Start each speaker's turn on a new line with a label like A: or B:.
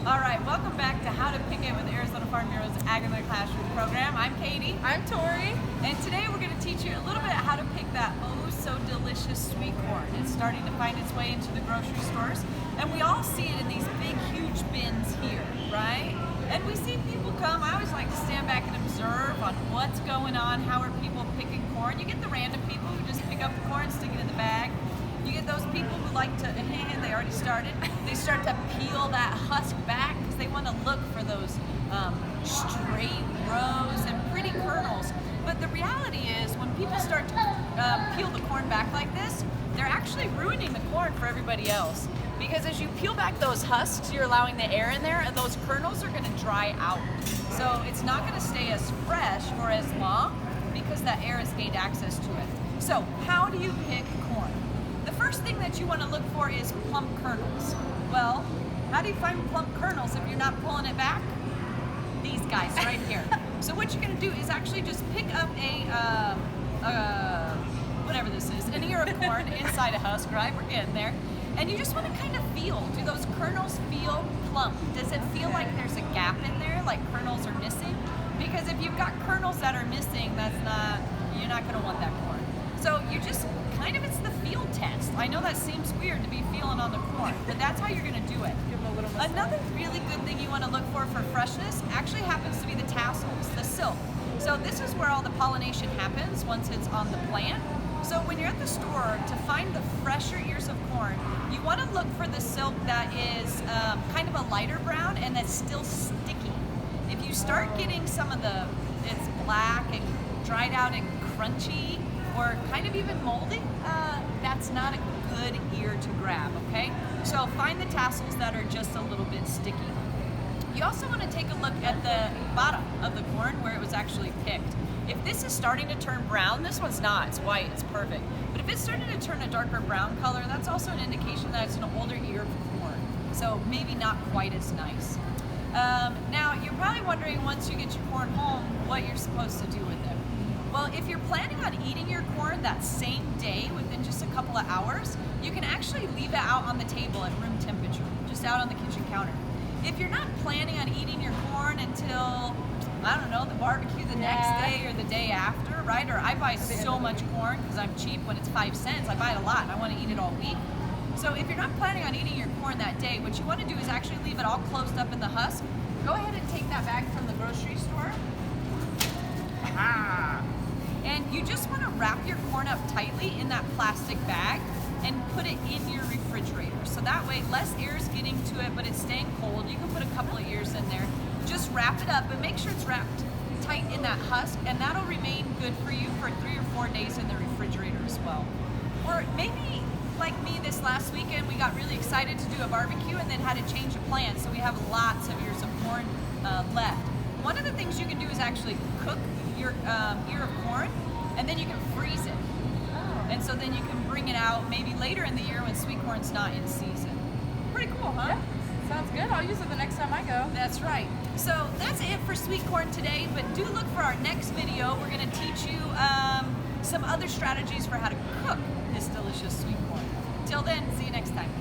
A: All right, welcome back to How to Pick It with Arizona Farm Bureau's Ag in the Classroom program. I'm Katie.
B: I'm Tori.
A: And today we're going to teach you a little bit how to pick that oh so delicious sweet corn. It's starting to find its way into the grocery stores. And we all see it in these big, huge bins here, right? And we see people come. I always like to stand back and observe on what's going on. How are people picking corn? You get the random people who just pick up the corn, stick it in the bag. You get those people who like to, and they already started, they start to peel that husk back because they want to look for those straight rows and pretty kernels. But the reality is when people start to peel the corn back like this, they're actually ruining the corn for everybody else. Because as you peel back those husks, you're allowing the air in there and those kernels are going to dry out. So it's not going to stay as fresh for as long because that air has gained access to it. So how do you pick corn? The first thing that you want to look for is plump kernels. Well, how do you find plump kernels if you're not pulling it back? These guys right here. So what you're going to do is actually just pick up a, whatever this is, an ear of corn inside a husk, right? We're getting there. And you just want to kind of feel, do those kernels feel plump? Does it feel like there's a gap in there, like kernels are missing? Because if you've got kernels that are missing, you're not going to want that corn. So you just it's the feel test. I know that seems weird to be feeling on the corn, but that's how you're going to do it.
B: Give them a little massage.
A: Another really good thing you want to look for freshness actually happens to be the tassels, the silk. So this is where all the pollination happens once it's on the plant. So when you're at the store, to find the fresher ears of corn, you want to look for the silk that is kind of a lighter brown and that's still sticky. If you start getting some of it's black and dried out and crunchy, or kind of even moldy, that's not a good ear to grab, okay? So find the tassels that are just a little bit sticky. You also want to take a look at the bottom of the corn where it was actually picked. If this is starting to turn brown, this one's not, it's white, it's perfect. But if it's starting to turn a darker brown color, that's also an indication that it's an older ear of corn. So maybe not quite as nice. Now, you're probably wondering once you get your corn home, what you're supposed to do with it. Well, if you're planning on eating your corn that same day within just a couple of hours, you can actually leave it out on the table at room temperature, just out on the kitchen counter. If you're not planning on eating your corn until, I don't know, the barbecue the next day or the day after, right? Or I buy so much corn because I'm cheap when it's 5 cents. I buy it a lot and I want to eat it all week. So if you're not planning on eating your corn that day, what you want to do is actually leave it all closed up in the husk. Go ahead and take that bag from the grocery store. And you just want to wrap your corn up tightly in that plastic bag and put it in your refrigerator. So that way less air is getting to it, but it's staying cold. You can put a couple of ears in there. Just wrap it up, but make sure it's wrapped tight in that husk, and that'll remain good for you for 3 or 4 days in the refrigerator as well. Or maybe like me this last weekend, we got really excited to do a barbecue and then had to change of plans, so we have lots of ears of corn left. One of the things you can do is actually cook your ear of corn, and then you can freeze it. And so then you can bring it out maybe later in the year when sweet corn's not in season. Pretty cool, huh?
B: Yeah, sounds good. I'll use it the next time I go.
A: That's right. So that's it for sweet corn today, but do look for our next video. We're going to teach you some other strategies for how to cook this delicious sweet corn. Till then, see you next time.